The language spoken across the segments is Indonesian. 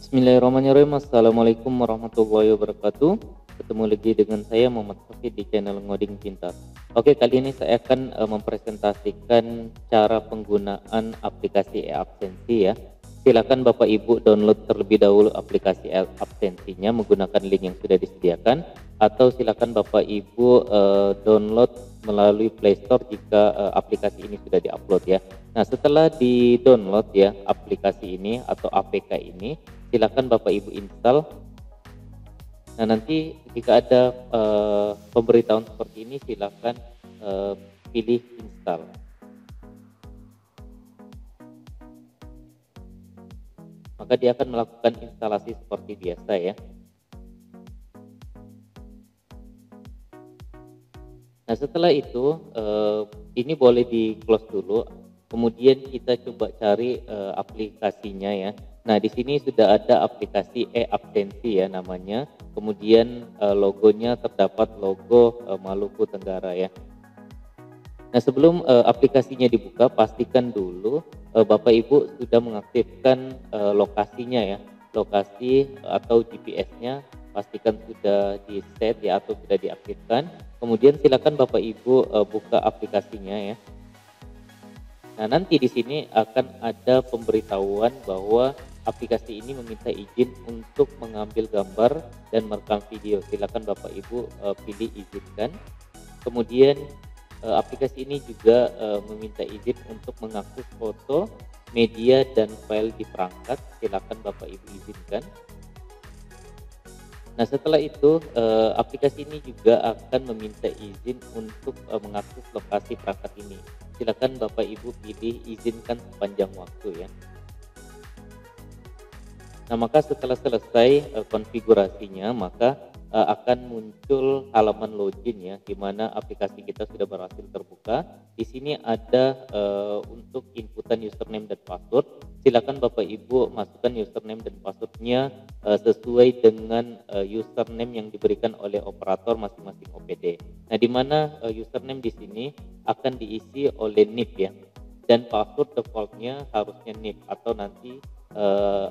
Bismillahirrahmanirrahim. Assalamualaikum warahmatullahi wabarakatuh. Ketemu lagi dengan saya Muhammad Sofie di channel Ngoding Pintar. Oke, kali ini saya akan mempresentasikan cara penggunaan aplikasi e-absensi ya. Silakan Bapak Ibu download terlebih dahulu aplikasi e-absensinya menggunakan link yang sudah disediakan, atau silakan Bapak Ibu download melalui Play Store jika aplikasi ini sudah diupload ya. Nah, setelah di-download ya aplikasi ini atau APK ini, silakan Bapak Ibu install. Nah, nanti jika ada pemberitahuan seperti ini, silakan pilih install. Maka dia akan melakukan instalasi seperti biasa ya. Nah, setelah itu ini boleh di close dulu. Kemudian kita coba cari aplikasinya ya. Nah, di sini sudah ada aplikasi e-absensi ya namanya. Kemudian logonya terdapat logo Maluku Tenggara ya. Nah, sebelum aplikasinya dibuka, pastikan dulu Bapak Ibu sudah mengaktifkan lokasinya ya. Lokasi atau GPS-nya pastikan sudah di-set ya atau sudah diaktifkan. Kemudian silakan Bapak Ibu buka aplikasinya ya. Nah, nanti di sini akan ada pemberitahuan bahwa aplikasi ini meminta izin untuk mengambil gambar dan merekam video. Silakan Bapak Ibu pilih izinkan. Kemudian aplikasi ini juga meminta izin untuk mengakses foto, media, dan file di perangkat. Silakan Bapak Ibu izinkan. Nah, setelah itu aplikasi ini juga akan meminta izin untuk mengakses lokasi perangkat ini. Silakan Bapak Ibu pilih izinkan sepanjang waktu ya. Nah, maka setelah selesai konfigurasinya, maka akan muncul halaman login ya, di mana aplikasi kita sudah berhasil terbuka. Di sini ada untuk inputan username dan password. Silakan Bapak Ibu masukkan username dan passwordnya sesuai dengan username yang diberikan oleh operator masing-masing OPD. Nah, di mana username di sini akan diisi oleh NIP ya, dan password defaultnya harusnya NIP atau nanti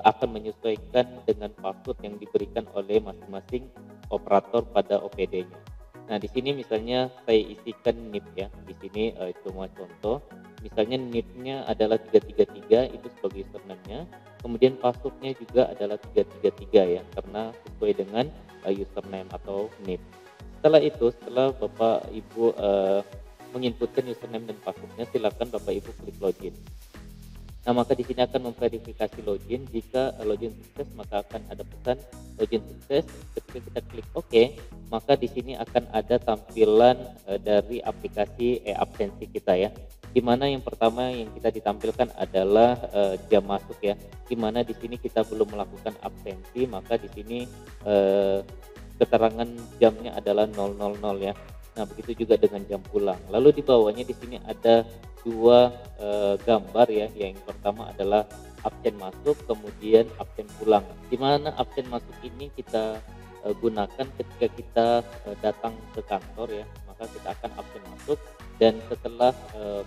akan menyesuaikan dengan password yang diberikan oleh masing-masing operator pada OPD-nya. Nah, di sini misalnya saya isikan NIP ya. Di sini cuma contoh. Misalnya NIP-nya adalah 333 itu sebagai username-nya. Kemudian password-nya juga adalah 333 ya, karena sesuai dengan username atau NIP. Setelah itu, setelah Bapak Ibu menginputkan username dan password-nya, silakan Bapak Ibu klik login. Nah, maka di sini akan memverifikasi login. Jika login sukses, maka akan ada pesan login sukses. Ketika kita klik OK, maka di sini akan ada tampilan dari aplikasi e-absensi kita ya. Di mana yang pertama yang kita ditampilkan adalah jam masuk ya. Di mana di sini kita belum melakukan absensi, maka di sini keterangan jamnya adalah 000 ya. Nah, begitu juga dengan jam pulang. Lalu di bawahnya di sini ada dua gambar ya. Yang pertama adalah absen masuk, kemudian absen pulang. Di mana absen masuk ini kita gunakan ketika kita datang ke kantor ya, maka kita akan absen masuk, dan setelah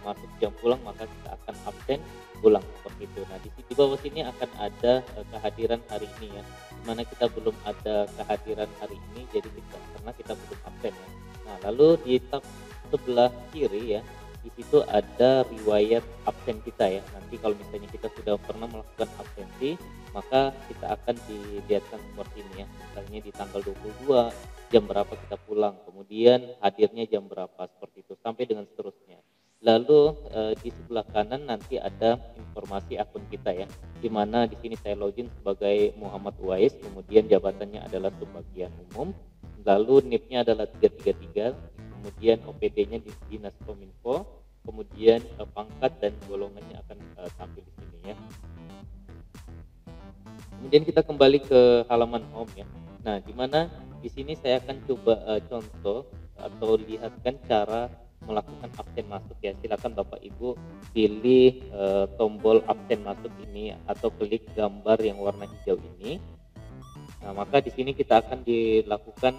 masuk jam pulang maka kita akan absen pulang seperti itu. Nah, di bawah sini akan ada kehadiran hari ini ya. Di mana kita belum ada kehadiran hari ini, jadi karena kita belum absen ya. Nah, lalu di tab sebelah kiri ya, di situ ada riwayat absen kita ya. Nanti kalau misalnya kita sudah pernah melakukan absensi, maka kita akan dilihatkan seperti ini ya. Misalnya di tanggal 22, jam berapa kita pulang, kemudian hadirnya jam berapa, seperti itu sampai dengan seterusnya. Lalu di sebelah kanan nanti ada informasi akun kita ya. Di mana di sini saya login sebagai Muhammad Uwais, kemudian jabatannya adalah Subbagian Umum. Lalu NIP-nya adalah 333, kemudian OPD-nya di Dinas Kominfo, kemudian pangkat dan golongannya akan tampil di sini ya. Kemudian kita kembali ke halaman home ya. Nah, di mana di sini saya akan coba contoh atau lihatkan cara melakukan absen masuk ya. Silakan Bapak Ibu pilih tombol absen masuk ini atau klik gambar yang warna hijau ini. Nah, maka di sini kita akan dilakukan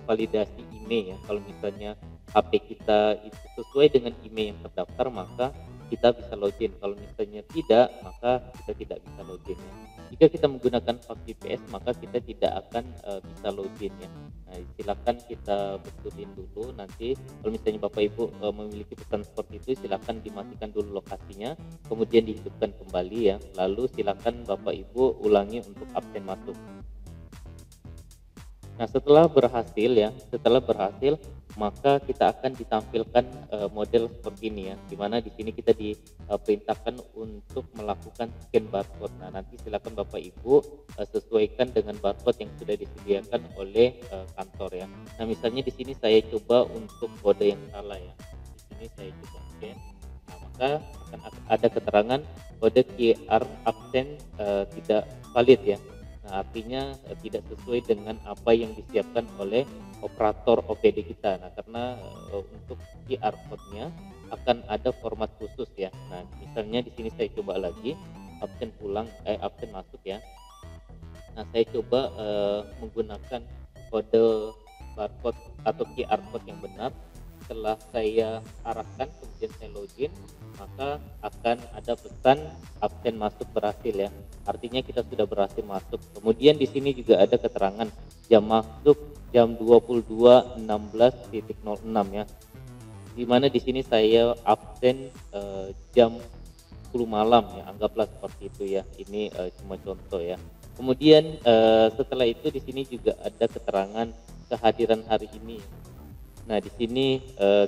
validasi email ya. Kalau misalnya HP kita itu sesuai dengan email yang terdaftar, maka kita bisa login. Kalau misalnya tidak, maka kita tidak bisa login ya. Jika kita menggunakan Fast VPS, maka kita tidak akan bisa login ya. Nah, silakan kita betulin dulu. Nanti kalau misalnya Bapak Ibu memiliki pesan seperti itu, silakan dimatikan dulu lokasinya, kemudian dihidupkan kembali ya. Lalu silakan Bapak Ibu ulangi untuk absen masuk. Nah, setelah berhasil maka kita akan ditampilkan model seperti ini ya, dimana di sini kita diperintahkan untuk melakukan scan barcode. Nah, nanti silakan Bapak Ibu sesuaikan dengan barcode yang sudah disediakan oleh kantor ya. Nah, misalnya di sini saya coba untuk kode yang salah ya. Di sini saya coba scan. Nah, maka akan ada keterangan kode QR absen tidak valid ya. Nah, artinya tidak sesuai dengan apa yang disiapkan oleh operator OPD kita. Nah, karena untuk QR code-nya akan ada format khusus ya. Nah, misalnya di sini saya coba lagi absen absen masuk ya. Nah, saya coba menggunakan kode barcode atau QR code yang benar. Setelah saya arahkan kemudian saya login, maka akan ada pesan absen masuk berhasil ya. Artinya kita sudah berhasil masuk. Kemudian di sini juga ada keterangan jam masuk jam 22.16.06 ya. Dimana di sini saya absen jam 10 malam ya, anggaplah seperti itu ya. Ini cuma contoh ya. Kemudian setelah itu di sini juga ada keterangan kehadiran hari ini. Nah, di sini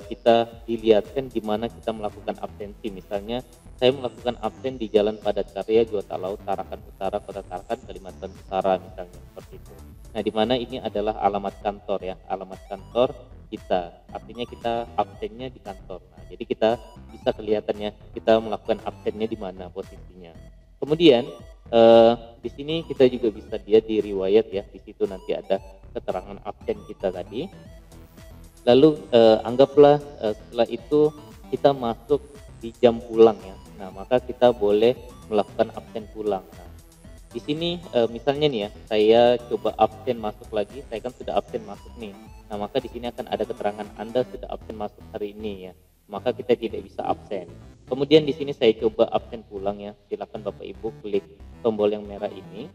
kita dilihatkan di mana kita melakukan absensi. Misalnya saya melakukan absen di Jalan Padat Karya, Juwata Laut, Tarakan Utara, Kota Tarakan, Kalimantan Utara misalnya seperti itu. Nah, di mana ini adalah alamat kantor ya, alamat kantor kita. Artinya kita absennya di kantor. Nah, jadi kita bisa kelihatannya kita melakukan absennya di mana posisinya. Kemudian di sini kita juga bisa lihat di riwayat ya, di situ nanti ada keterangan absen kita tadi. Lalu anggaplah setelah itu kita masuk di jam pulang ya. Nah, maka kita boleh melakukan absen pulang. Nah, di sini misalnya nih ya, saya coba absen masuk lagi, saya kan sudah absen masuk nih. Nah, maka di sini akan ada keterangan Anda sudah absen masuk hari ini ya. Maka kita tidak bisa absen. Kemudian di sini saya coba absen pulang ya. Silakan Bapak Ibu klik tombol yang merah ini.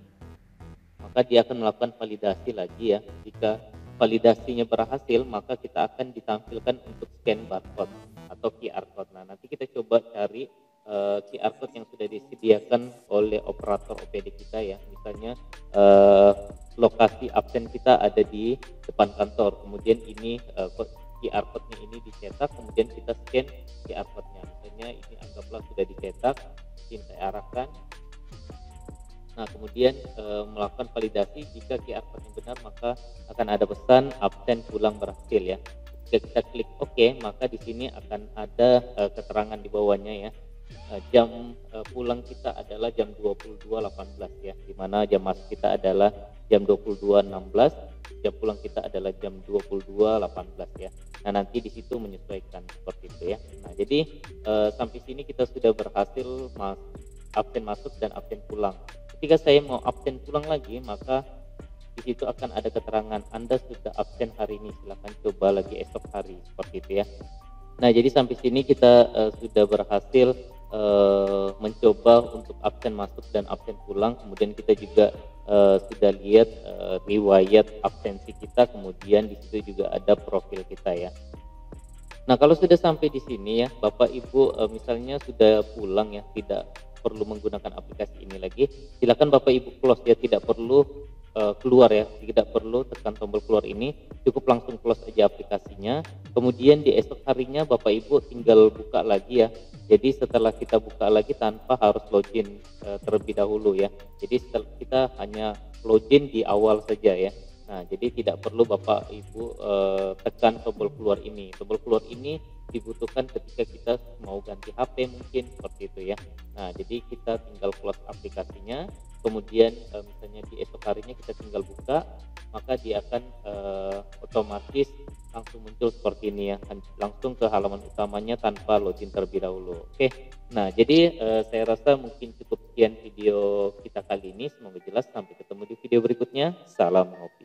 Maka dia akan melakukan validasi lagi ya. Jika validasinya berhasil, maka kita akan ditampilkan untuk scan barcode atau QR code. Nah, nanti kita coba cari QR code yang sudah disediakan oleh operator OPD kita ya. Misalnya lokasi absen kita ada di depan kantor. Kemudian ini QR code-nya ini dicetak, kemudian kita scan QR code-nya. Misalnya ini anggaplah sudah dicetak, mungkin saya arahkan. Nah, kemudian melakukan validasi. Jika QR code yang benar, maka akan ada pesan absen pulang berhasil ya. Jika kita klik OK, maka di sini akan ada keterangan di bawahnya ya. Jam pulang kita adalah jam 22.18 ya, di mana jam masuk kita adalah jam 22.16, jam pulang kita adalah jam 22.18 ya. Nah, nanti di situ menyesuaikan seperti itu ya. Nah, jadi sampai sini kita sudah berhasil absen masuk dan absen pulang. Ketika saya mau absen pulang lagi, maka di situ akan ada keterangan Anda sudah absen hari ini, silahkan coba lagi esok hari, seperti itu ya. Nah, jadi sampai sini kita sudah berhasil mencoba untuk absen masuk dan absen pulang. Kemudian kita juga sudah lihat riwayat absensi kita, kemudian di situ juga ada profil kita ya. Nah, kalau sudah sampai di sini ya, Bapak Ibu misalnya sudah pulang ya, tidak perlu menggunakan aplikasi ini lagi, silakan Bapak Ibu close ya, tidak perlu keluar ya, tidak perlu tekan tombol keluar ini, cukup langsung close aja aplikasinya. Kemudian di esok harinya Bapak Ibu tinggal buka lagi ya. Jadi setelah kita buka lagi tanpa harus login terlebih dahulu ya. Jadi kita hanya login di awal saja ya. Nah, jadi tidak perlu Bapak Ibu tekan tombol keluar ini. Tombol keluar ini dibutuhkan ketika kita mau ganti HP mungkin, seperti itu ya. Nah, jadi kita tinggal close aplikasinya, kemudian misalnya di esok harinya kita tinggal buka, maka dia akan otomatis langsung muncul seperti ini ya, langsung ke halaman utamanya tanpa login terlebih dahulu. Oke, nah jadi saya rasa mungkin cukup sekian video kita kali ini, semoga jelas. Sampai ketemu di video berikutnya, salam ngopi.